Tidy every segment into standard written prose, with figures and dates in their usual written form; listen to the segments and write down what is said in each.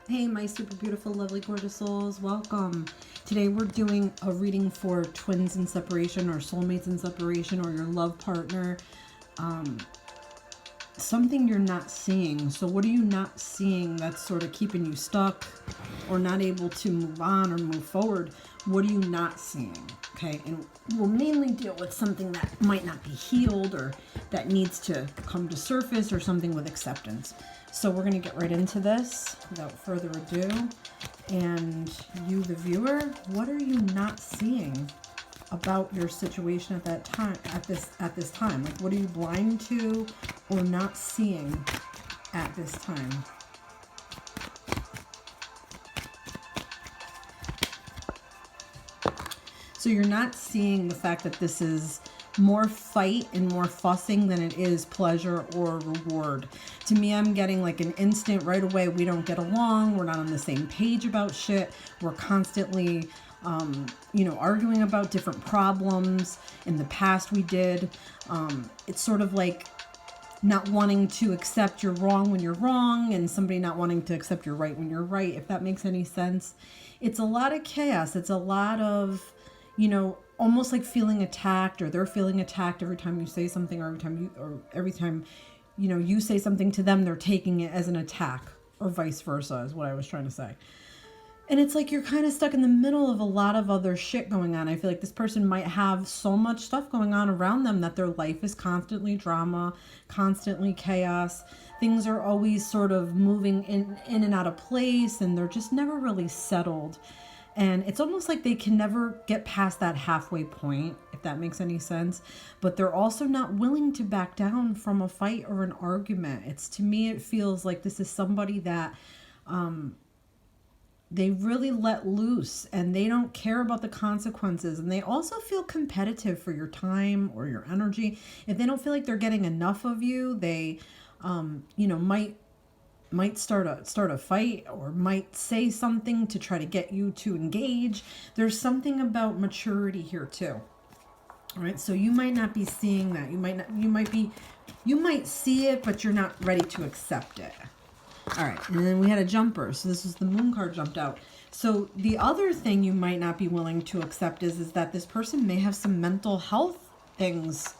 Hey, my super beautiful, lovely, gorgeous souls. Welcome. Today we're doing a reading for twins in separation or soulmates in separation or your love partner. Something you're not seeing. So what are you not seeing that's sort of keeping you stuck or not able to move on or move forward? What are you not seeing? Okay, and we'll mainly deal with something that might not be healed or that needs to come to surface or something with acceptance. So we're going to get right into this without further ado. And you, the viewer, what are you not seeing about your situation at that time, at this time? Like, what are you blind to or not seeing at this time? So you're not seeing the fact that this is more fight and more fussing than it is pleasure or reward. To me, I'm getting like an instant right away. We don't get along. We're not on the same page about shit. We're constantly, arguing about different problems. In the past, we did. It's sort of like not wanting to accept you're wrong when you're wrong and somebody not wanting to accept you're right when you're right, if that makes any sense. It's a lot of chaos. It's a lot of, almost like feeling attacked, or they're feeling attacked every time you say something, or every time you say something to them, they're taking it as an attack, or vice versa is what I was trying to say. And it's like you're kind of stuck in the middle of a lot of other shit going on. I feel like this person might have so much stuff going on around them that their life is constantly drama, constantly chaos. Things are always sort of moving in and out of place, and they're just never really settled. And it's almost like they can never get past that halfway point, if that makes any sense. But they're also not willing to back down from a fight or an argument. To me, it feels like this is somebody that they really let loose and they don't care about the consequences. And they also feel competitive for your time or your energy. If they don't feel like they're getting enough of you, they, might start a fight or might say something to try to get you to engage. There's something about maturity here too. All right, so you might not be seeing that. You might see it, but you're not ready to accept it. All right, and then we had a jumper. So this is the moon card jumped out. So the other thing you might not be willing to accept is that this person may have some mental health things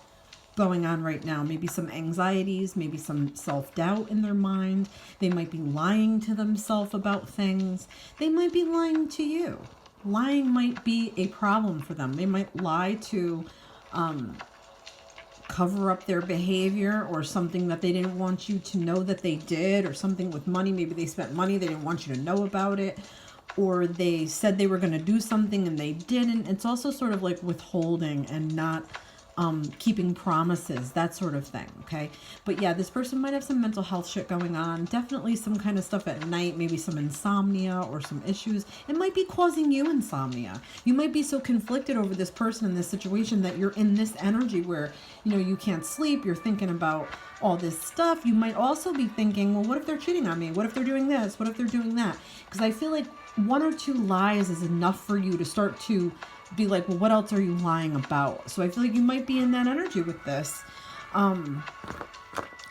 going on right now. Maybe some anxieties, maybe some self-doubt in their mind. They might be lying to themselves about things. They might be lying to you. Lying might be a problem for them. They might lie to cover up their behavior or something that they didn't want you to know that they did, or something with money. Maybe they spent money, they didn't want you to know about it, or they said they were going to do something and they didn't. It's also sort of like withholding and not keeping promises, that sort of thing. Okay. But yeah, this person might have some mental health shit going on. Definitely some kind of stuff at night, maybe some insomnia or some issues. It might be causing you insomnia. You might be so conflicted over this person in this situation that you're in this energy where, you can't sleep. You're thinking about all this stuff. You might also be thinking, well, what if they're cheating on me? What if they're doing this? What if they're doing that? Because I feel like one or two lies is enough for you to start to be like, well, what else are you lying about? So I feel like you might be in that energy with this. And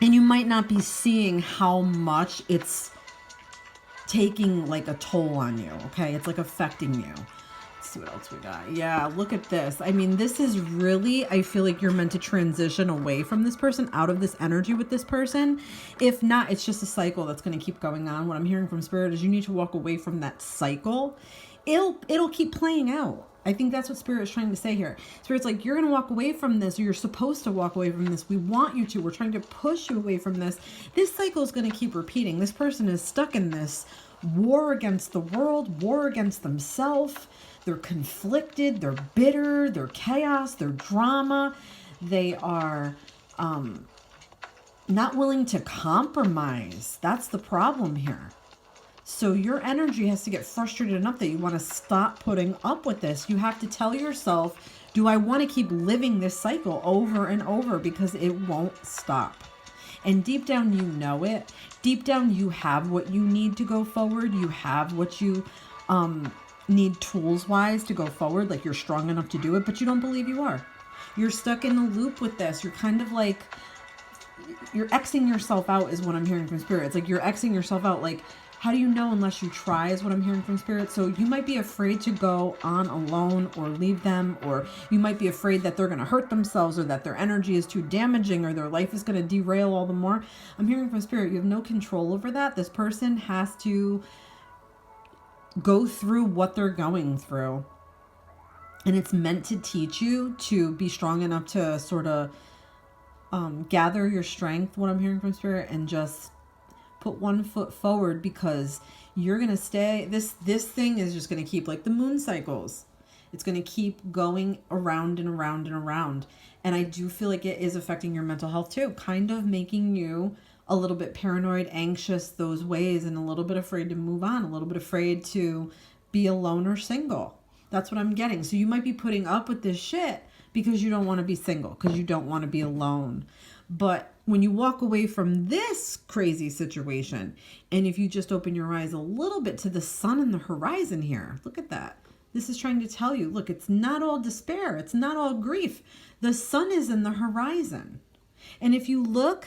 you might not be seeing how much it's taking like a toll on you. Okay. It's like affecting you. Let's see what else we got. Yeah. Look at this. I mean, this is really, I feel like you're meant to transition away from this person, out of this energy with this person. If not, it's just a cycle that's going to keep going on. What I'm hearing from Spirit is you need to walk away from that cycle. It'll keep playing out. I think that's what Spirit is trying to say here. Spirit's like, you're going to walk away from this, or you're supposed to walk away from this. We want you to. We're trying to push you away from this. This cycle is going to keep repeating. This person is stuck in this war against the world, war against themselves. They're conflicted. They're bitter. They're chaos. They're drama. They are not willing to compromise. That's the problem here. So your energy has to get frustrated enough that you want to stop putting up with this. You have to tell yourself, do I want to keep living this cycle over and over? Because it won't stop. And deep down, you know it. Deep down, you have what you need to go forward. You have what you need tools-wise to go forward. Like, you're strong enough to do it, but you don't believe you are. You're stuck in a loop with this. You're kind of like, you're Xing yourself out is what I'm hearing from Spirit. It's like you're Xing yourself out. Like, How do you know unless you try, is what I'm hearing from Spirit. So you might be afraid to go on alone or leave them, or you might be afraid that they're going to hurt themselves, or that their energy is too damaging, or their life is going to derail all the more. I'm hearing from Spirit, you have no control over that. This person has to go through what they're going through. And it's meant to teach you to be strong enough to sort of gather your strength, what I'm hearing from Spirit, and just put one foot forward, because you're going to stay, this thing is just going to keep, like the moon cycles. It's going to keep going around and around and around. And I do feel like it is affecting your mental health too, kind of making you a little bit paranoid, anxious, those ways, and a little bit afraid to move on, a little bit afraid to be alone or single. That's what I'm getting. So you might be putting up with this shit because you don't want to be single, because you don't want to be alone. But when you walk away from this crazy situation, and if you just open your eyes a little bit to the sun and the horizon here, look at that. This is trying to tell you, look, it's not all despair. It's not all grief. The sun is in the horizon. And if you look,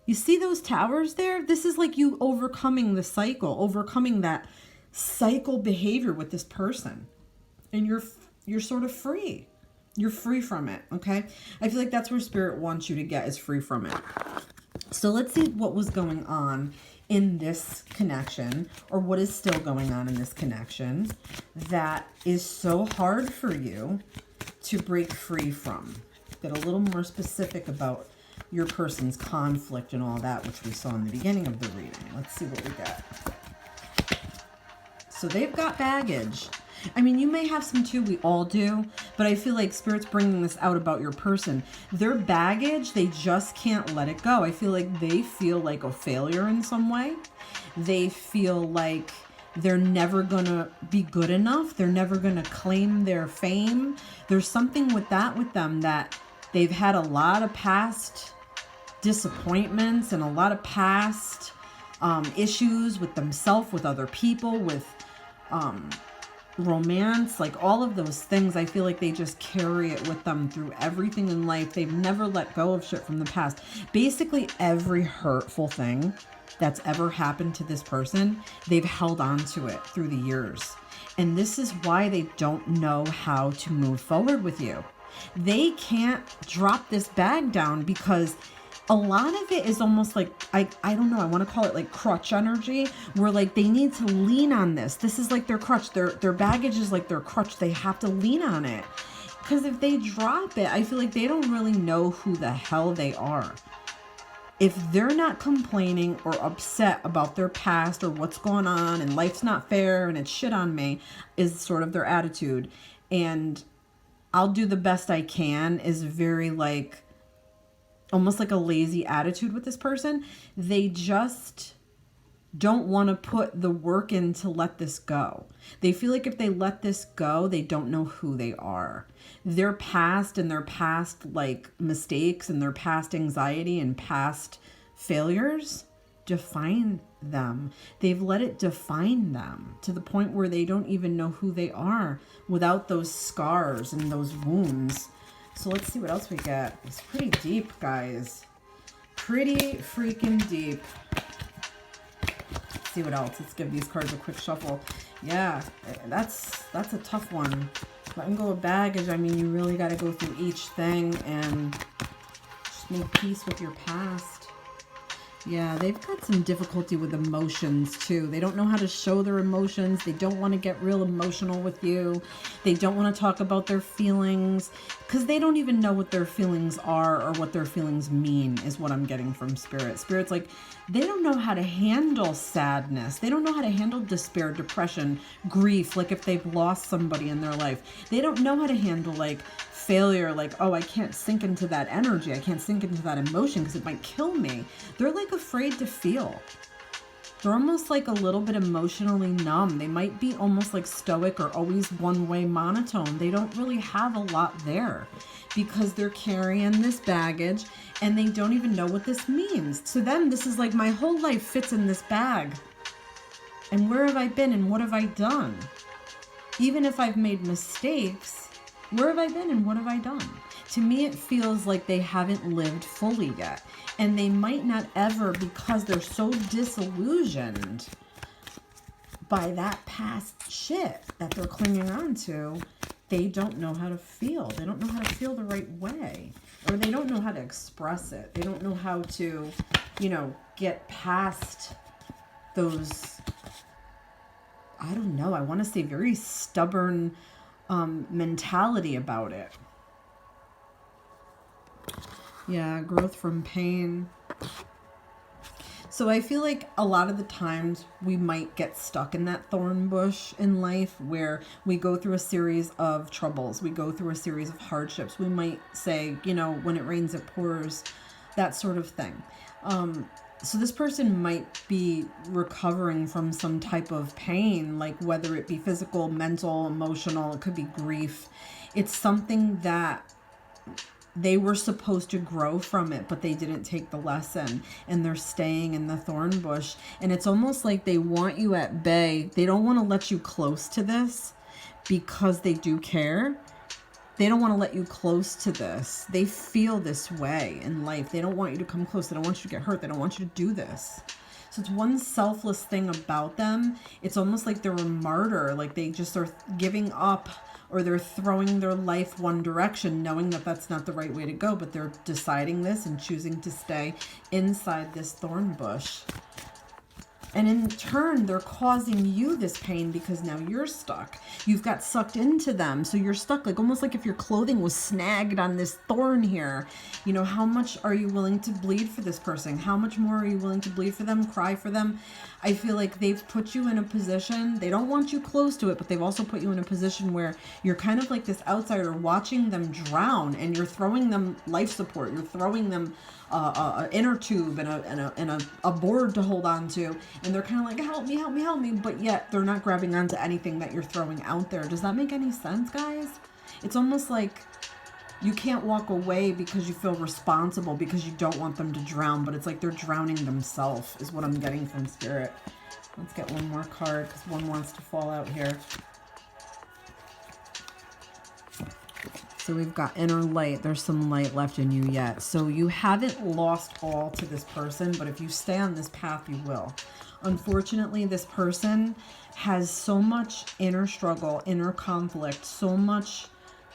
you see those towers there? This is like you overcoming the cycle, overcoming that cycle behavior with this person. And you're sort of free. You're free from it, okay? I feel like that's where Spirit wants you to get, is free from it. So let's see what was going on in this connection, or what is still going on in this connection that is so hard for you to break free from. Get a little more specific about your person's conflict and all that, which we saw in the beginning of the reading. Let's see what we got. So they've got baggage. I mean, you may have some too, we all do, but I feel like Spirit's bringing this out about your person. Their baggage, they just can't let it go. I feel like they feel like a failure in some way. They feel like they're never gonna be good enough. They're never gonna claim their fame. There's something with that with them, that they've had a lot of past disappointments and a lot of past issues with themselves, with other people, with romance, like all of those things. I feel like they just carry it with them through everything in life. They've never let go of shit from the past. Basically every hurtful thing that's ever happened to this person, they've held on to it through the years. And this is why they don't know how to move forward with you. They can't drop this bag down, because a lot of it is almost like, I don't know, I want to call it like crutch energy, where like they need to lean on this. This is like their crutch. Their baggage is like their crutch. They have to lean on it. Because if they drop it, I feel like they don't really know who the hell they are. If they're not complaining or upset about their past or what's going on and life's not fair and it's shit on me, is sort of their attitude. And I'll do the best I can is very like, almost like a lazy attitude with this person. They just don't want to put the work in to let this go. They feel like if they let this go, they don't know who they are. Their past and their past like mistakes and their past anxiety and past failures define them. They've let it define them to the point where they don't even know who they are without those scars and those wounds. So let's see what else we get. It's pretty deep, guys. Pretty freaking deep. Let's see what else. Let's give these cards a quick shuffle. Yeah, that's a tough one. Letting go of baggage. I mean, you really got to go through each thing and just make peace with your past. Yeah, they've got some difficulty with emotions too. They don't know how to show their emotions. They don't want to get real emotional with you. They don't want to talk about their feelings because they don't even know what their feelings are or what their feelings mean, is what I'm getting from Spirit. Spirit's like, they don't know how to handle sadness. They don't know how to handle despair, depression, grief, like if they've lost somebody in their life. They don't know how to handle like failure, like, oh, I can't sink into that energy. I can't sink into that emotion because it might kill me. They're like afraid to feel. They're almost like a little bit emotionally numb. They might be almost like stoic or always one-way monotone. They don't really have a lot there because they're carrying this baggage and they don't even know what this means. To them, this is like my whole life fits in this bag. And where have I been and what have I done? Even if I've made mistakes, where have I been and what have I done? To me, it feels like they haven't lived fully yet. And they might not ever, because they're so disillusioned by that past shit that they're clinging on to, they don't know how to feel. They don't know how to feel the right way. Or they don't know how to express it. They don't know how to, you know, get past those, I don't know, I want to say very stubborn mentality about it. Yeah, growth from pain. So I feel like a lot of the times we might get stuck in that thorn bush in life where we go through a series of troubles. We go through a series of hardships. We might say, you know, when it rains, it pours, that sort of thing. So this person might be recovering from some type of pain, like whether it be physical, mental, emotional, it could be grief. It's something that they were supposed to grow from it, but they didn't take the lesson, and they're staying in the thorn bush. And it's almost like they want you at bay. They don't want to let you close to this because they do care. They don't want to let you close to this. They feel this way in life. They don't want you to come close. They don't want you to get hurt. They don't want you to do this. So it's one selfless thing about them. It's almost like they're a martyr. Like they just are giving up, or they're throwing their life one direction, knowing that that's not the right way to go, but they're deciding this and choosing to stay inside this thorn bush. And in turn, they're causing you this pain because now you're stuck. You've got sucked into them. So you're stuck, like almost like if your clothing was snagged on this thorn here. You know, how much are you willing to bleed for this person? How much more are you willing to bleed for them, cry for them? I feel like they've put you in a position, they don't want you close to it, but they've also put you in a position where you're kind of like this outsider watching them drown, and you're throwing them life support. You're throwing them an inner tube and a board to hold on to, and they're kind of like, help me, help me, help me, but yet they're not grabbing onto anything that you're throwing out there. Does that make any sense, guys? It's almost like you can't walk away because you feel responsible, because you don't want them to drown, but it's like they're drowning themselves is what I'm getting from Spirit. Let's get one more card because one wants to fall out here. So we've got inner light. There's some light left in you yet. So you haven't lost all to this person, but if you stay on this path, you will. Unfortunately, this person has so much inner struggle, inner conflict, so much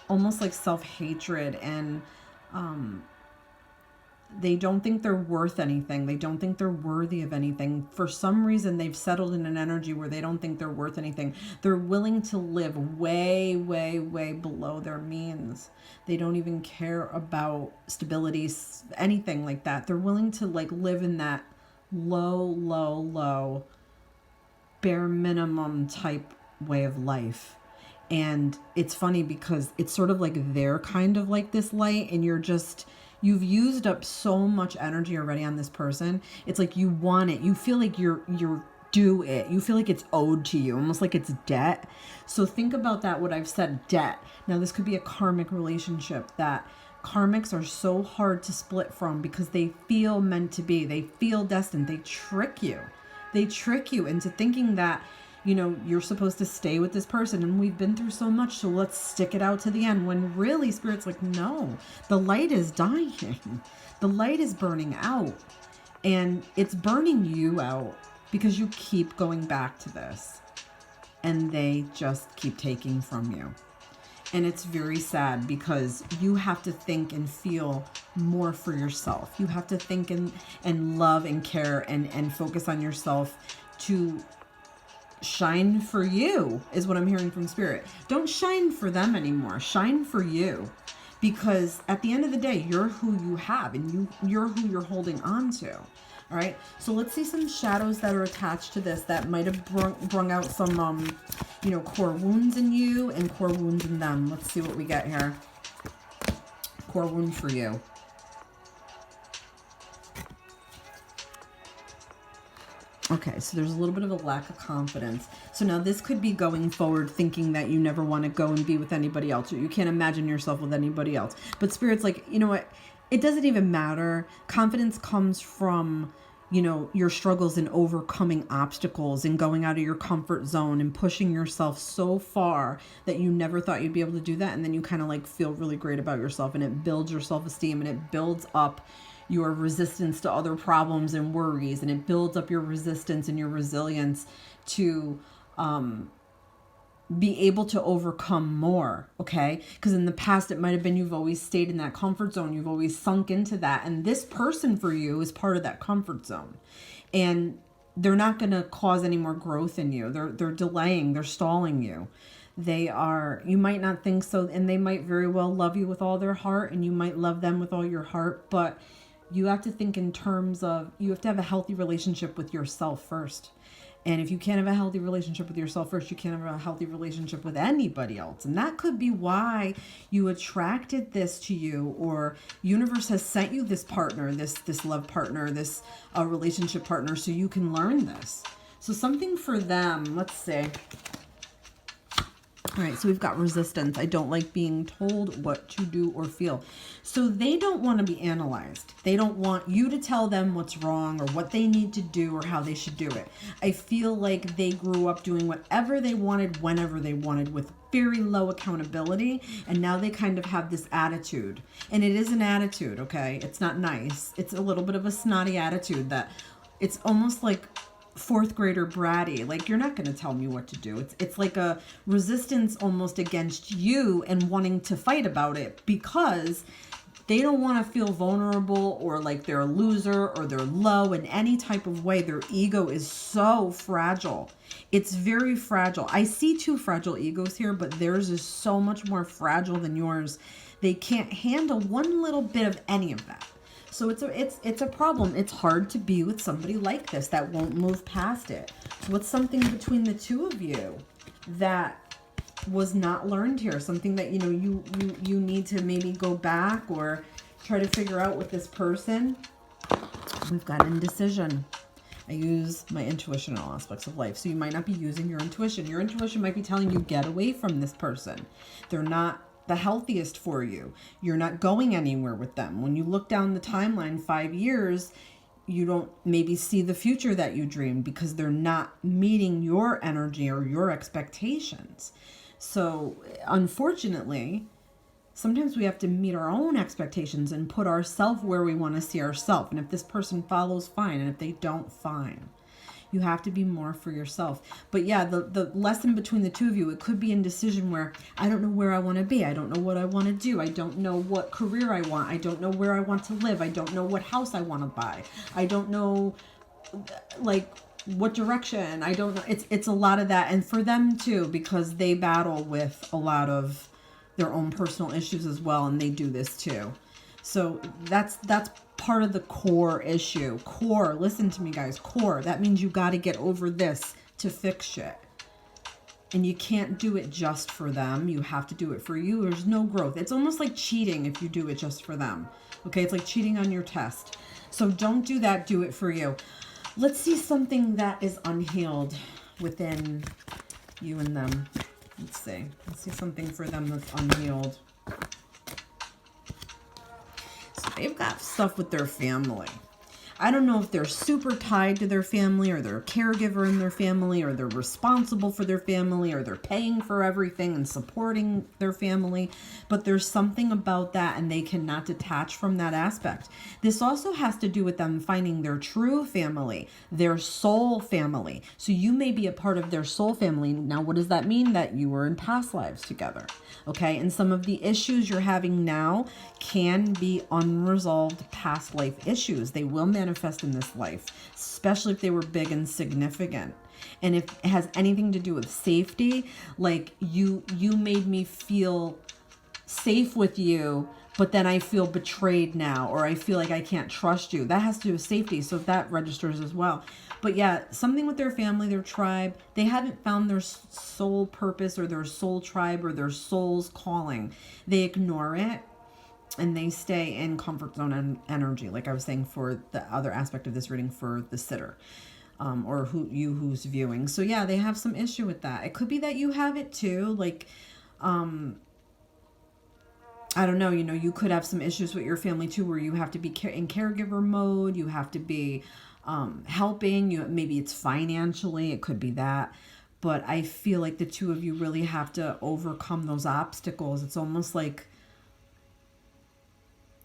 almost like self-hatred, and they don't think they're worth anything. They don't think they're worthy of anything. For some reason, they've settled in an energy where they don't think they're worth anything. They're willing to live way, way, way below their means. They don't even care about stability, anything like that. They're willing to like live in that low, bare minimum type way of life. And it's funny because it's sort of like they're kind of like this light, and you've used up so much energy already on this person. It's like you want it. You feel like you're due it. You feel like it's owed to you, almost like it's debt. So think about that, what I've said, debt. Now this could be a karmic relationship that karmics are so hard to split from because they feel meant to be. They feel destined. They trick you. They trick you into thinking that, you know, you're supposed to stay with this person, and we've been through so much, so let's stick it out to the end. When really, Spirit's like, no, the light is dying. The light is burning out, and it's burning you out because you keep going back to this, and they just keep taking from you. And it's very sad because you have to think and feel more for yourself. You have to think and love and care and focus on yourself to shine for you, is what I'm hearing from Spirit. Don't shine for them anymore. Shine for you. Because at the end of the day, you're who you have, and you're who you're holding on to. All right. So let's see some shadows that are attached to this that might have brung out some, you know, core wounds in you and core wounds in them. Let's see what we get here. Core wound for you. Okay, so there's a little bit of a lack of confidence. So now this could be going forward thinking that you never want to go and be with anybody else, or you can't imagine yourself with anybody else. But Spirit's like, you know what? It doesn't even matter. Confidence comes from, you know, your struggles and overcoming obstacles and going out of your comfort zone and pushing yourself so far that you never thought you'd be able to do that. And then you kind of like feel really great about yourself, and it builds your self-esteem, and it builds up your resistance to other problems and worries, and it builds up your resistance and your resilience to be able to overcome more, okay? Because in the past, it might have been you've always stayed in that comfort zone. You've always sunk into that. And this person for you is part of that comfort zone. And they're not going to cause any more growth in you. They're delaying, they're stalling you. They are, you might not think so, and they might very well love you with all their heart, and you might love them with all your heart, but you have to think in terms of, you have to have a healthy relationship with yourself first. And if you can't have a healthy relationship with yourself first, you can't have a healthy relationship with anybody else. And that could be why you attracted this to you, or universe has sent you this partner, this love partner, this relationship partner, so you can learn this. So something for them, let's see. All right, so we've got resistance. I don't like being told what to do or feel. So they don't want to be analyzed. They don't want you to tell them what's wrong or what they need to do or how they should do it. I feel like they grew up doing whatever they wanted, whenever they wanted, with very low accountability. And now they kind of have this attitude. And it is an attitude, okay? It's not nice. It's a little bit of a snotty attitude that it's almost like fourth grader bratty, like, you're not going to tell me what to do. It's like a resistance almost against you and wanting to fight about it, because they don't want to feel vulnerable or like they're a loser or they're low in any type of way. Their ego is so fragile. It's very fragile. I see two fragile egos here, but theirs is so much more fragile than yours. They can't handle one little bit of any of that. So it's a problem. It's hard to be with somebody like this that won't move past it. So what's something between the two of you that was not learned here? Something that, you know, you need to maybe go back or try to figure out with this person. We've got indecision. I use my intuition in all aspects of life. So you might not be using your intuition. Your intuition might be telling you, get away from this person. They're not the healthiest for you. You're not going anywhere with them. When you look down the timeline 5 years, you don't maybe see the future that you dreamed, because they're not meeting your energy or your expectations. So unfortunately, sometimes we have to meet our own expectations and put ourselves where we want to see ourselves. And if this person follows, fine. And if they don't, fine. You have to be more for yourself. But yeah, the lesson between the two of you, it could be indecision where I don't know where I want to be. I don't know what I want to do. I don't know what career I want. I don't know where I want to live. I don't know what house I want to buy. I don't know, like, what direction. I don't know. It's a lot of that. And for them too, because they battle with a lot of their own personal issues as well. And they do this too. So that's part of the core issue. Core, listen to me guys, core. That means you got to get over this to fix shit. And you can't do it just for them. You have to do it for you. There's no growth. It's almost like cheating if you do it just for them. Okay, it's like cheating on your test. So don't do that. Do it for you. Let's see something that is unhealed within you and them. Let's see. Let's see something for them that's unhealed. They've got stuff with their family. I don't know if they're super tied to their family, or they're a caregiver in their family, or they're responsible for their family, or they're paying for everything and supporting their family. But there's something about that, and they cannot detach from that aspect. This also has to do with them finding their true family, their soul family. So you may be a part of their soul family. Now, what does that mean? That you were in past lives together. Okay, and some of the issues you're having now can be unresolved past life issues. They will manifest in this life, especially if they were big and significant. And if it has anything to do with safety, like you made me feel safe with you, but then I feel betrayed now, or I feel like I can't trust you. That has to do with safety, so that registers as well. But yeah, something with their family, their tribe, they haven't found their soul purpose or their soul tribe or their soul's calling. They ignore it and they stay in comfort zone energy, like I was saying for the other aspect of this reading for the sitter. Or who's viewing. So yeah, they have some issue with that. It could be that you have it too, like I don't know, you could have some issues with your family too, where you have to be in caregiver mode. You have to be helping. Maybe it's financially. It could be that. But I feel like the two of you really have to overcome those obstacles. It's almost like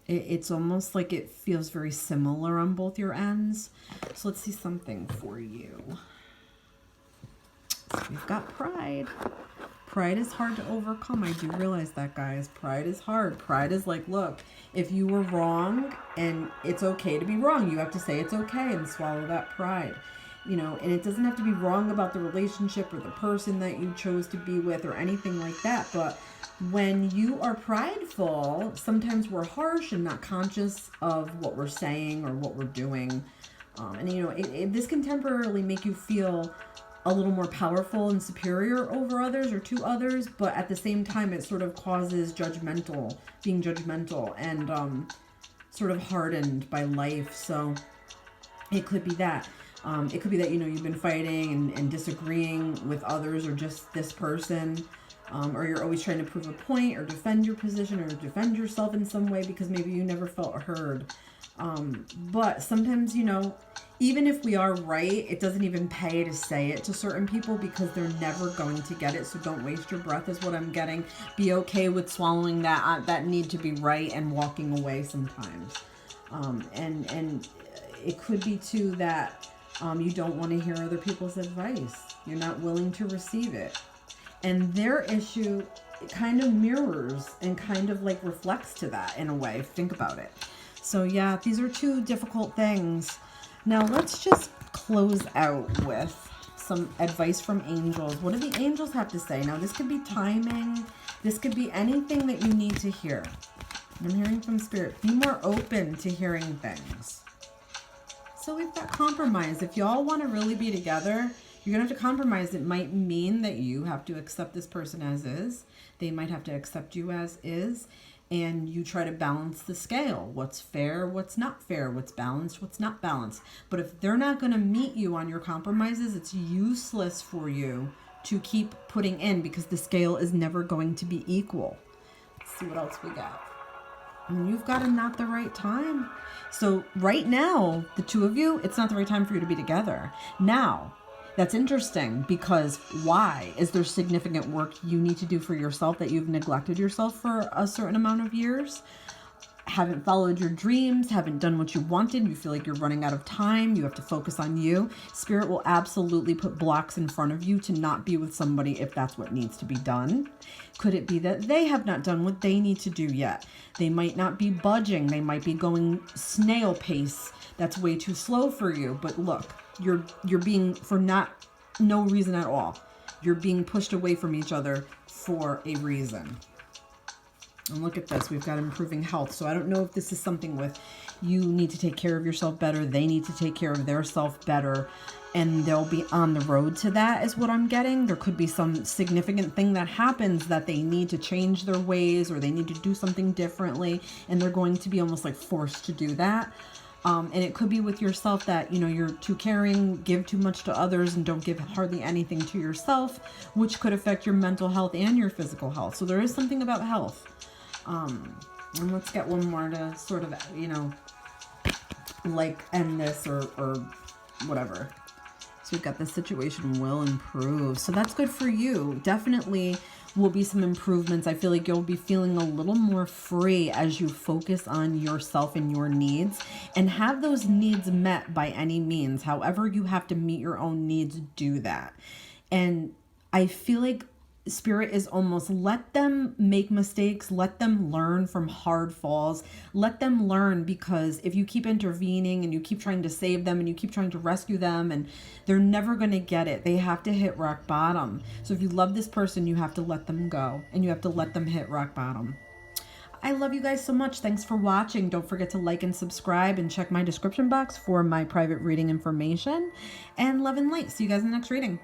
it feels very similar on both your ends. So let's see something for you. So we've got pride. Pride is hard to overcome. I do realize that, guys. Pride is hard. Pride is like, look, if you were wrong, and it's okay to be wrong, you have to say it's okay and swallow that pride. You know, and it doesn't have to be wrong about the relationship or the person that you chose to be with or anything like that. But when you are prideful, sometimes we're harsh and not conscious of what we're saying or what we're doing. And, you know, this can temporarily make you feel a little more powerful and superior over others or to others. But at the same time, it sort of causes being judgmental and sort of hardened by life. So it could be that. It could be that, you know, you've been fighting and disagreeing with others or just this person. Or you're always trying to prove a point or defend your position or defend yourself in some way because maybe you never felt heard. But sometimes, you know, even if we are right, it doesn't even pay to say it to certain people because they're never going to get it. So don't waste your breath is what I'm getting. Be okay with swallowing that need to be right and walking away sometimes. And it could be too that you don't want to hear other people's advice. You're not willing to receive it. And their issue, it kind of mirrors and kind of like reflects to that in a way. Think about it. So yeah, these are two difficult things. Now let's just close out with some advice from angels. What do the angels have to say? Now this could be timing. This could be anything that you need to hear. I'm hearing from Spirit. Be more open to hearing things. So we've got compromise. If y'all want to really be together, you're going to have to compromise. It might mean that you have to accept this person as is. They might have to accept you as is. And you try to balance the scale. What's fair, what's not fair, what's balanced, what's not balanced. But if they're not going to meet you on your compromises, it's useless for you to keep putting in because the scale is never going to be equal. Let's see what else we got. And you've got a not the right time. So right now, the two of you, it's not the right time for you to be together. Now, that's interesting because why? Is there significant work you need to do for yourself that you've neglected yourself for a certain amount of years? Haven't followed your dreams, haven't done what you wanted, you feel like you're running out of time, you have to focus on you. Spirit will absolutely put blocks in front of you to not be with somebody if that's what needs to be done. Could it be that they have not done what they need to do yet? They might not be budging, they might be going snail pace. That's way too slow for you. But look, you're being, for no reason at all, you're being pushed away from each other for a reason. And look at this, we've got improving health. So I don't know if this is something with you need to take care of yourself better, they need to take care of their self better, and they'll be on the road to that is what I'm getting. There could be some significant thing that happens that they need to change their ways or they need to do something differently, and they're going to be almost like forced to do that. And it could be with yourself that, you know, you're too caring, give too much to others, and don't give hardly anything to yourself, which could affect your mental health and your physical health. So there is something about health. And let's get one more to sort of, you know, like end this or whatever. So we've got the situation will improve. So that's good for you. Definitely will be some improvements. I feel like you'll be feeling a little more free as you focus on yourself and your needs and have those needs met by any means. However you have to meet your own needs, do that. And I feel like Spirit is almost let them make mistakes, let them learn from hard falls, let them learn, because if you keep intervening and you keep trying to save them and you keep trying to rescue them, and they're never going to get it. They have to hit rock bottom. So if you love this person, you have to let them go and you have to let them hit rock bottom. I love you guys so much. Thanks for watching. Don't forget to like and subscribe and check my description box for my private reading information. And love and light. See you guys in the next reading.